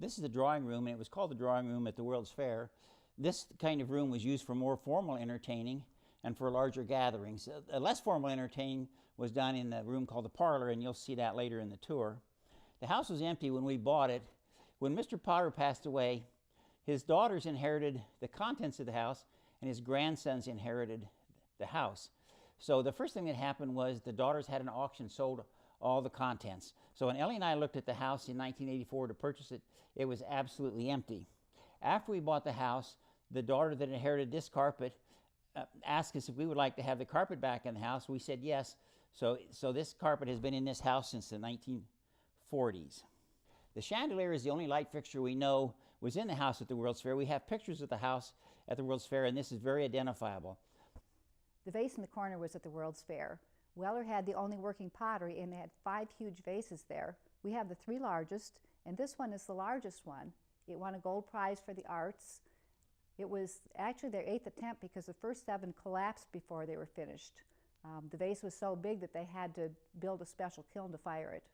This is the drawing room, and it was called the drawing room at the World's Fair. This kind of room was used for more formal entertaining and for larger gatherings. Less formal entertaining was done in the room called the parlor, and you'll see that later in the tour. The house was empty when we bought it. When Mr. Potter passed away, his daughters inherited the contents of the house, and his grandsons inherited the house. So the first thing that happened was the daughters had an auction, sold all the contents. So when Ellie and I looked at the house in 1984 to purchase it, it was absolutely empty. After we bought the house, the daughter that inherited this carpet asked us if we would like to have the carpet back in the house. We said yes. So this carpet has been in this house since the 1940s. The chandelier is the only light fixture we know was in the house at the World's Fair. We have pictures of the house at the World's Fair, and this is very identifiable. The vase in the corner was at the World's Fair. Weller had the only working pottery, and they had 5 huge vases there. We have the 3 largest, and this one is the largest one. It won a gold prize for the arts. It was actually their 8th attempt because the first 7 collapsed before they were finished. The vase was so big that they had to build a special kiln to fire it.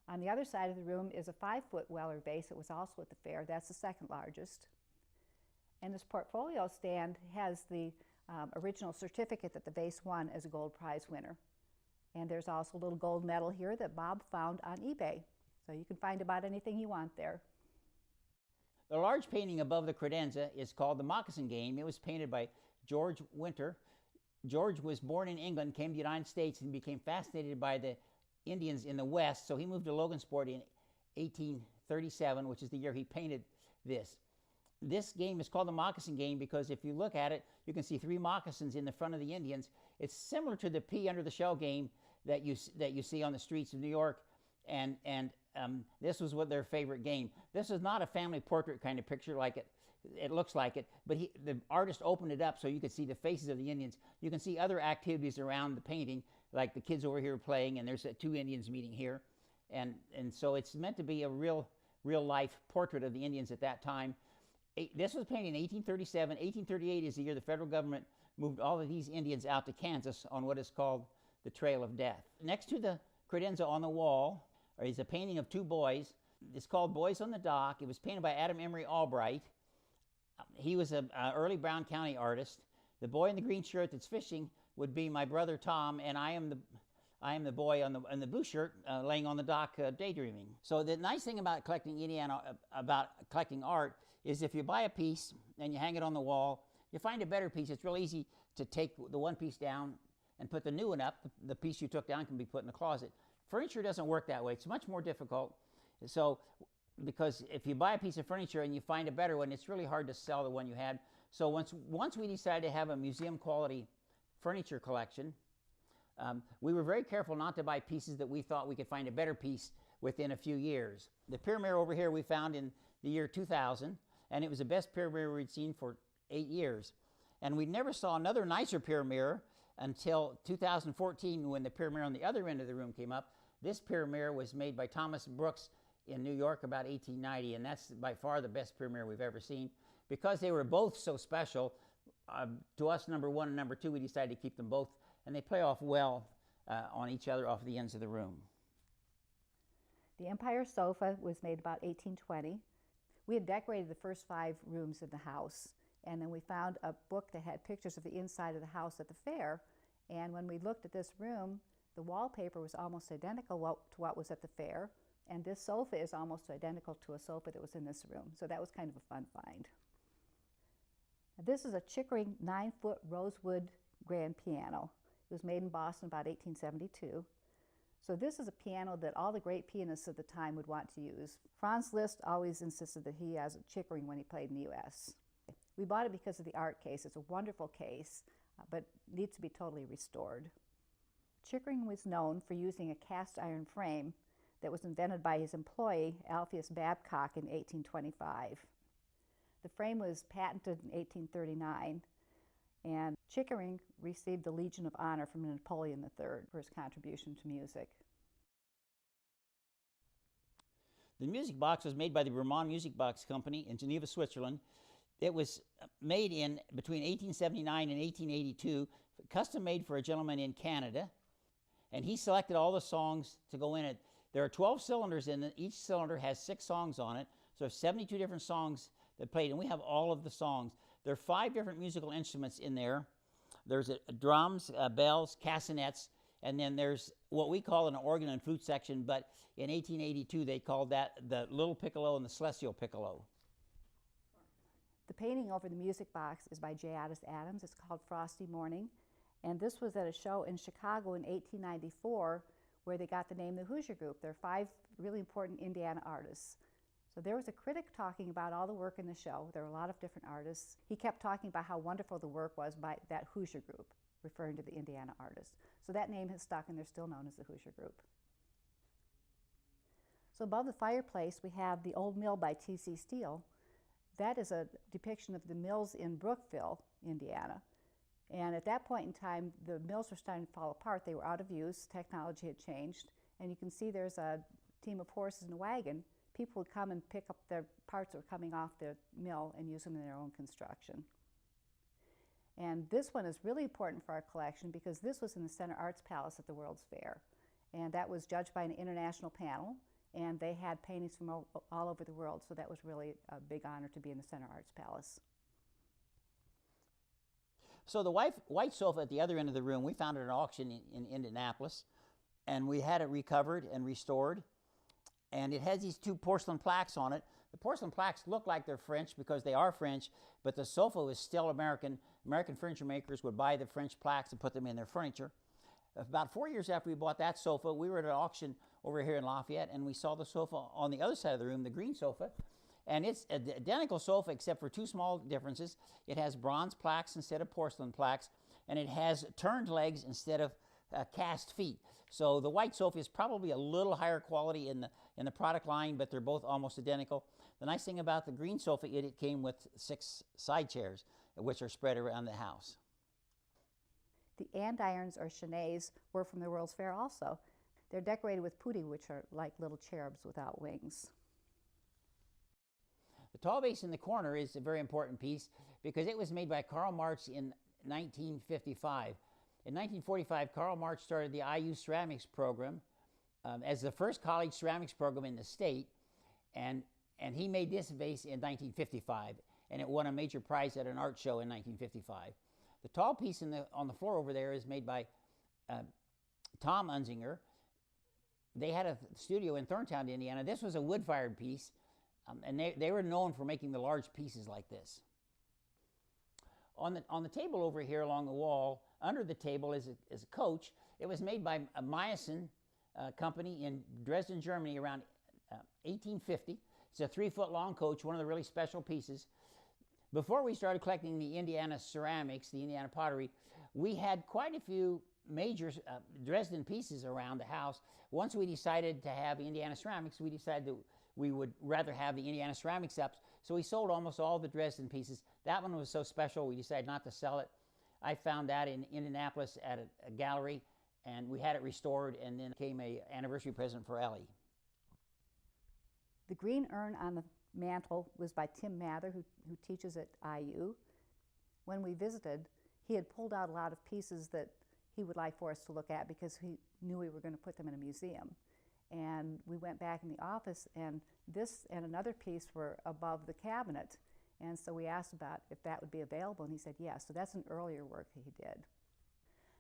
On the other side of the room is a 5-foot Weller vase that was also at the fair. That's the 2nd largest. And this portfolio stand has the original certificate that the vase won as a gold prize winner. And there's also a little gold medal here that Bob found on eBay. So you can find about anything you want there. The large painting above the credenza is called the Moccasin Game. It was painted by George Winter. George was born in England, came to the United States, and became fascinated by the Indians in the West, so he moved to Logansport in 1837, which is the year he painted this. This game is called the Moccasin Game because if you look at it, you can see 3 moccasins in the front of the Indians. It's similar to the pea under the shell game that you see on the streets of New York, and this was their favorite game. This is not a family portrait kind of picture like it looks like it, but the artist opened it up so you could see the faces of the Indians. You can see other activities around the painting, like the kids over here playing, and there's 2 Indians meeting here. And so it's meant to be a real life portrait of the Indians at that time. This was painted in 1837. 1838 is the year the federal government moved all of these Indians out to Kansas on what is called the Trail of Death. Next to the credenza on the wall is a painting of 2 boys. It's called Boys on the Dock. It was painted by Adam Emery Albright. He was an early Brown County artist. The boy in the green shirt that's fishing would be my brother Tom, and I am the boy in the blue shirt laying on the dock daydreaming. So the nice thing about collecting about collecting art is if you buy a piece and you hang it on the wall, you find a better piece. It's real easy to take the one piece down and put the new one up. The piece you took down can be put in the closet. Furniture doesn't work that way. It's much more difficult. So because if you buy a piece of furniture and you find a better one, it's really hard to sell the one you had. So once we decided to have a museum quality furniture collection, we were very careful not to buy pieces that we thought we could find a better piece within a few years. The pier mirror over here we found in the year 2000, and it was the best pier mirror we'd seen for 8 years. And we never saw another nicer pier mirror until 2014 when the pier mirror on the other end of the room came up. This pier mirror was made by Thomas Brooks in New York about 1890, and that's by far the best pier mirror we've ever seen. Because they were both so special, to us, number 1 and number 2, we decided to keep them both, and they play off well on each other off the ends of the room. The Empire sofa was made about 1820. We had decorated the first 5 rooms in the house, and then we found a book that had pictures of the inside of the house at the fair, and when we looked at this room, the wallpaper was almost identical to what was at the fair, and this sofa is almost identical to a sofa that was in this room, so that was kind of a fun find. This is a Chickering 9-foot rosewood grand piano. It was made in Boston about 1872. So this is a piano that all the great pianists of the time would want to use. Franz Liszt always insisted that he has a Chickering when he played in the U.S. We bought it because of the art case. It's a wonderful case, but needs to be totally restored. Chickering was known for using a cast iron frame that was invented by his employee, Alpheus Babcock, in 1825. The frame was patented in 1839, and Chickering received the Legion of Honor from Napoleon III for his contribution to music. The music box was made by the Vermont Music Box Company in Geneva, Switzerland. It was made in between 1879 and 1882, custom made for a gentleman in Canada, and he selected all the songs to go in it. There are 12 cylinders in it. Each cylinder has 6 songs on it. So there's 72 different songs that played, and we have all of the songs. There are 5 different musical instruments in there. There's drums, bells, castanets, and then there's what we call an organ and flute section, but in 1882 they called that the little piccolo and the celestial piccolo. The painting over the music box is by J. Otis Adams. It's called Frosty Morning. And this was at a show in Chicago in 1894 where they got the name the Hoosier Group. There are 5 really important Indiana artists. So there was a critic talking about all the work in the show. There were a lot of different artists. He kept talking about how wonderful the work was by that Hoosier Group, referring to the Indiana artists. So that name has stuck, and they're still known as the Hoosier Group. So above the fireplace, we have The Old Mill by T.C. Steele. That is a depiction of the mills in Brookville, Indiana. And at that point in time, the mills were starting to fall apart. They were out of use. Technology had changed. And you can see there's a team of horses and a wagon. People would come and pick up their parts that were coming off the mill and use them in their own construction. And this one is really important for our collection because this was in the Center Arts Palace at the World's Fair. And that was judged by an international panel. And they had paintings from all over the world. So that was really a big honor to be in the Center Arts Palace. So the white sofa at the other end of the room, we found it at an auction in Indianapolis, and we had it recovered and restored. And it has these 2 porcelain plaques on it. The porcelain plaques look like they're French because they are French, but the sofa is still American. American furniture makers would buy the French plaques and put them in their furniture. About 4 years after we bought that sofa, we were at an auction over here in Lafayette, and we saw the sofa on the other side of the room, the green sofa. And it's an identical sofa except for 2 small differences. It has bronze plaques instead of porcelain plaques, and it has turned legs instead of cast feet. So the white sofa is probably a little higher quality in the product line, but they're both almost identical. The nice thing about the green sofa, it came with 6 side chairs, which are spread around the house. The andirons or chenets were from the World's Fair also. They're decorated with putti, which are like little cherubs without wings. The tall base in the corner is a very important piece because it was made by Karl Marx in 1955. In 1945, Karl Marx started the IU ceramics program as the first college ceramics program in the state, and he made this vase in 1955, and it won a major prize at an art show in 1955. The tall piece on the floor over there is made by Tom Unzinger. They had a studio in Thorntown, Indiana. This was a wood-fired piece. And they were known for making the large pieces like this. On the table over here along the wall, under the table is a coach. It was made by a Meissen company in Dresden, Germany around 1850. It's a 3-foot long coach, one of the really special pieces. Before we started collecting the Indiana ceramics, the Indiana pottery, we had quite a few major Dresden pieces around the house. Once we decided to have Indiana ceramics, we decided that we would rather have the Indiana ceramics up, so we sold almost all the Dresden pieces. That one was so special, we decided not to sell it. I found that in Indianapolis at a gallery, and we had it restored, and then it became an anniversary present for Ellie. The green urn on the mantle was by Tim Mather, who teaches at IU. When we visited, he had pulled out a lot of pieces that he would like for us to look at because he knew we were going to put them in a museum. And we went back in the office, and this and another piece were above the cabinet. And so we asked about if that would be available, and he said yes. So that's an earlier work that he did.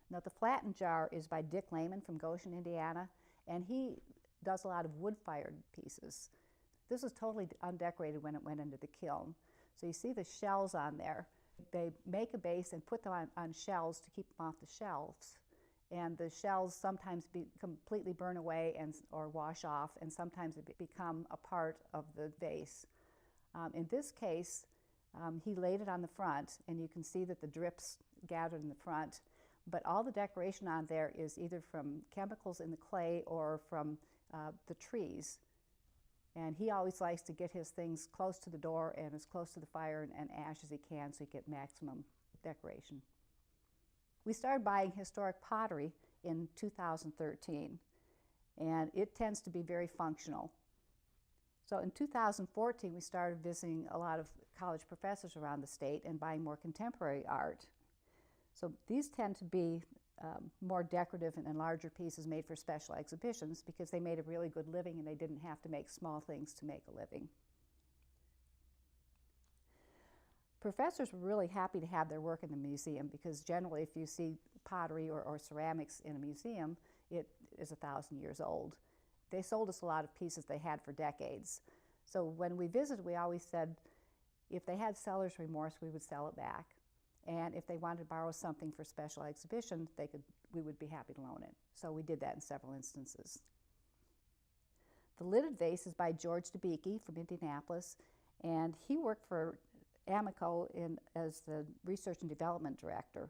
Now, the flattened jar is by Dick Lehman from Goshen, Indiana, and he does a lot of wood-fired pieces. This was totally undecorated when it went into the kiln. So you see the shells on there. They make a base and put them on shelves to keep them off the shelves. And the shells sometimes completely burn away or wash off, and sometimes it become a part of the vase. In this case, he laid it on the front, and you can see that the drips gathered in the front. But all the decoration on there is either from chemicals in the clay or from the trees. And he always likes to get his things close to the door and as close to the fire and ash as he can so he get maximum decoration. We started buying historic pottery in 2013, and it tends to be very functional. So in 2014, we started visiting a lot of college professors around the state and buying more contemporary art. So these tend to be more decorative and larger pieces made for special exhibitions because they made a really good living and they didn't have to make small things to make a living. Professors were really happy to have their work in the museum because generally if you see pottery or ceramics in a museum, it is 1,000 years old. They sold us a lot of pieces they had for decades. So when we visited, we always said if they had seller's remorse, we would sell it back. And if they wanted to borrow something for special exhibition, we would be happy to loan it. So we did that in several instances. The lidded vase is by George DeBeeke from Indianapolis, and he worked for Amico as the research and development director.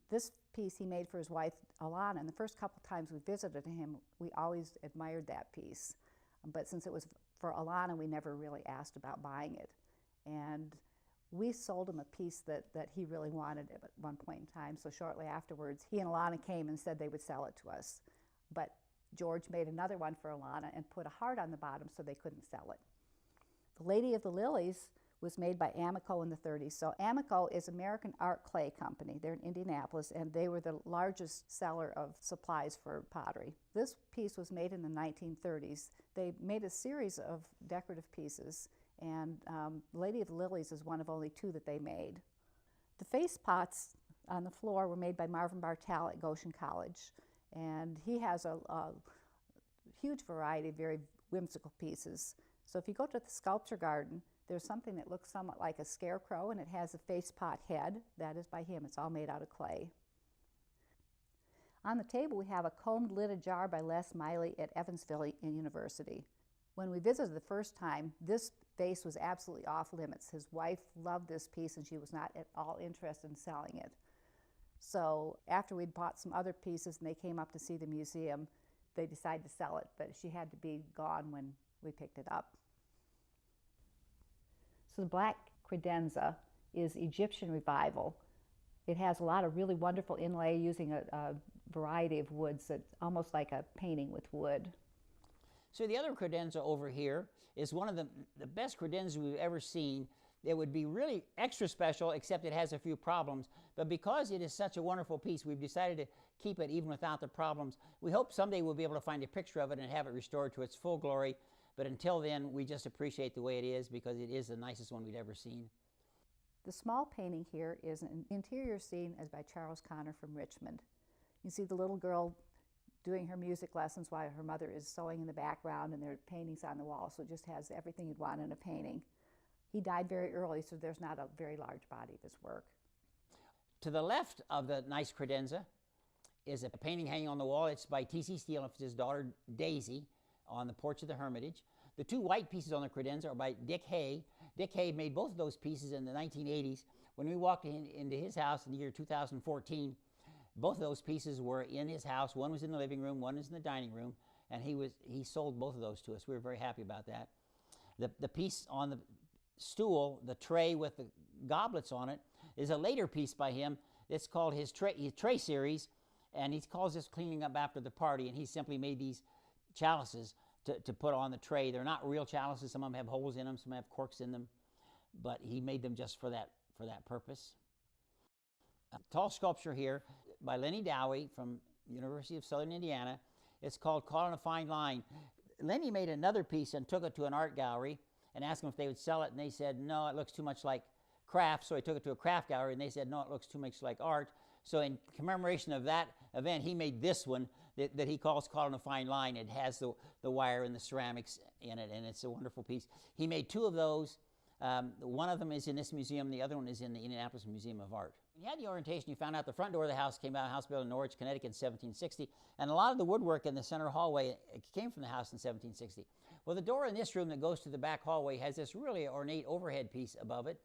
This piece he made for his wife Alana, and the first couple times we visited him, we always admired that piece. But since it was for Alana, we never really asked about buying it. And we sold him a piece that he really wanted at one point in time. So shortly afterwards, he and Alana came and said they would sell it to us. But George made another one for Alana and put a heart on the bottom so they couldn't sell it. The Lady of the Lilies was made by Amico in the 30s. So Amico is American Art Clay Company. They're in Indianapolis, and they were the largest seller of supplies for pottery. This piece was made in the 1930s. They made a series of decorative pieces, and Lady of the Lilies is one of only 2 that they made. The face pots on the floor were made by Marvin Bartel at Goshen College, and he has a huge variety of very whimsical pieces. So if you go to the sculpture garden, there's something that looks somewhat like a scarecrow, and it has a face pot head. That is by him. It's all made out of clay. On the table, we have a combed lidded jar by Les Miley at Evansville University. When we visited the first time, this vase was absolutely off limits. His wife loved this piece, and she was not at all interested in selling it. So after we'd bought some other pieces and they came up to see the museum, they decided to sell it, but she had to be gone when we picked it up. So the black credenza is Egyptian revival. It has a lot of really wonderful inlay using a variety of woods that's almost like a painting with wood. So the other credenza over here is one of the best credenzas we've ever seen. It would be really extra special, except it has a few problems. But because it is such a wonderful piece, we've decided to keep it even without the problems. We hope someday we'll be able to find a picture of it and have it restored to its full glory. But until then, we just appreciate the way it is because it is the nicest one we'd ever seen. The small painting here is an interior scene as by Charles Connor from Richmond. You see the little girl doing her music lessons while her mother is sewing in the background, and there are paintings on the wall, so it just has everything you'd want in a painting. He died very early, so there's not a very large body of his work. To the left of the nice credenza is a painting hanging on the wall. It's by T.C. Steele and his daughter Daisy on the porch of the Hermitage. The 2 white pieces on the credenza are by Dick Hay. Dick Hay made both of those pieces in the 1980s. When we walked into his house in the year 2014, both of those pieces were in his house. One was in the living room, one was in the dining room, and he sold both of those to us. We were very happy about that. The piece on the stool, the tray with the goblets on it, is a later piece by him. It's called his tray series, and he calls this cleaning up after the party, and he simply made these chalices to put on the tray. They're not real chalices. Some of them have holes in them, some have corks in them, but he made them just for that purpose. A tall sculpture here by Lenny Dowie from University of Southern Indiana. It's called Caught on a Fine Line. Lenny made another piece and took it to an art gallery and asked them if they would sell it, and they said, no, it looks too much like craft. So he took it to a craft gallery, and they said, no, it looks too much like art. So in commemoration of that event, he made this one that he calls Caught on a Fine Line. It has the wire and the ceramics in it, and it's a wonderful piece. He made 2 of those. One of them is in this museum. The other one is in the Indianapolis Museum of Art. When you had the orientation, you found out the front door of the house came out of a house built in Norwich, Connecticut in 1760, and a lot of the woodwork in the center hallway came from the house in 1760. Well, the door in this room that goes to the back hallway has this really ornate overhead piece above it,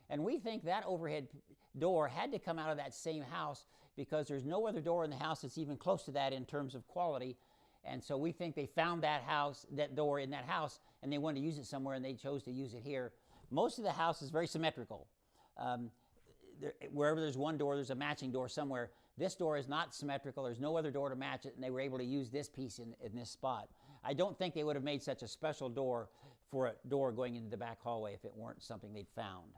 and we think that overhead door had to come out of that same house because there's no other door in the house that's even close to that in terms of quality. And so we think they found that door in that house, and they wanted to use it somewhere, and they chose to use it here. Most of the house is very symmetrical. Wherever there's one door, there's a matching door somewhere. This door is not symmetrical. There's no other door to match it, and they were able to use this piece in this spot. I don't think they would have made such a special door for a door going into the back hallway if it weren't something they'd found.